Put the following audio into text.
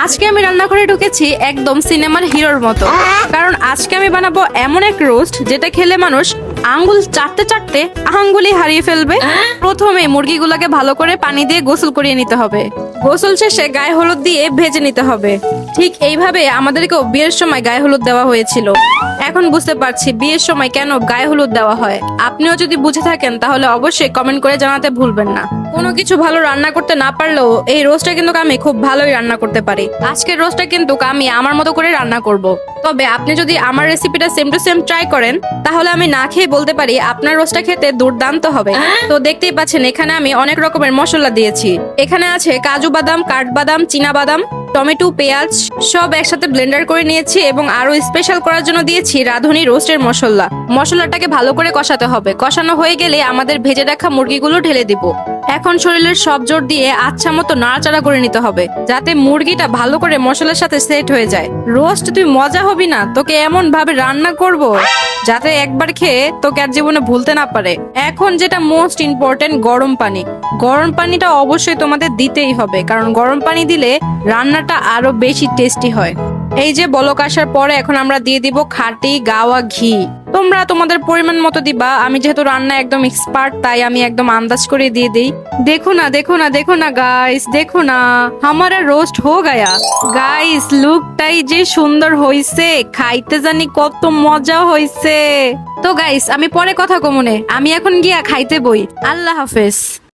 আজকে আমি রান্নাঘরে ঢুকেছি একদম সিনেমার হিরোর মতো, কারণ আজকে আমি বানাবো এমন এক রোস্ট যেটা খেলে মানুষ আঙ্গুল চাটতে চাটতে আঙ্গুলি হারিয়ে ফেলবে। প্রথমে মুরগিগুলোকে ভালো করে পানি দিয়ে গোসল করিয়ে নিতে হবে। গোসল শেষে গায়ে হলুদ দিয়ে ভেজে নিতে হবে। ঠিক এইভাবে আমাদেরকেও বিয়ের সময় গায়ে হলুদ দেওয়া হয়েছিল। এখন বুঝতে পারছি বিয়ের সময় কেন গায়ে হলুদ দেওয়া হয়। আপনিও যদি বুঝে থাকেন তাহলে অবশ্যই কমেন্ট করে জানাতে ভুলবেন না। কোনো কিছু ভালো রান্না করতে না পারলেও এই রোস্টটা কিন্তু আমি খুব ভালোই রান্না করতে পারি। আজকের রোস্টটা কিন্তু আমি আমার মতো করে রান্না করব। তবে আপনি যদি আমার রেসিপিটা সেম টু সেম ট্রাই করেন তাহলে আমি না খেয়ে বলতে পারি আপনার রোস্টটা খেতে দুর্দান্ত হবে। তো দেখতেই পাচ্ছেন এখানে আমি অনেক রকমের মশলা দিয়েছি। এখানে আছে কাজু বাদাম, কাঠবাদাম, চীনা বাদাম, টমেটো, পেঁয়াজ সব একসাথে ব্লেন্ডার করে নিয়েছি এবং আরো স্পেশাল করার জন্য দিয়েছি রাঁধুনি রোস্টের মশলা। মশলাটাকে ভালো করে কষাতে হবে। কষানো হয়ে গেলে আমাদের ভেজে রাখা মুরগিগুলো ঢেলে দিব। এখন শরীরের সব জোর দিয়ে আচ্ছা মতো নাড়াচাড়া করে নিতে হবে যাতে মুরগিটা ভালো করে মশলার সাথে সেট হয়ে যায়। রোস্ট তুই মজা হবি না, তোকে এমন ভাবে রান্না করব যাতে একবার খেয়ে তোকে আর জীবনে ভুলতে না পারে। এখন যেটা মোস্ট ইম্পর্টেন্ট, গরম পানি। গরম পানিটা অবশ্যই তোমাদের দিতেই হবে, কারণ গরম পানি দিলে রান্নাটা আরো বেশি টেস্টি হয়। এই যে বলক আসার পরে এখন আমরা দিয়ে দিব খাঁটি গাওয়া ঘি। তোমরা তোমাদের পরিমাণ মতো দিবা। আমি যেহেতু রান্না একদম এক্সপার্ট তাই আমি একদম আন্দাজ করে দিয়ে দিই। দেখো না দেখো না দেখো না গাইস, দেখো না হামারা রোস্ট হো গায়া। গাইস লুকটাই যে সুন্দর হইছে, খাইতে জানি কত মজা হইছে। তো গাইস আমি পরে কথা কমনে, আমি এখন গিয়া খাইতে বই। আল্লাহ হাফেজ।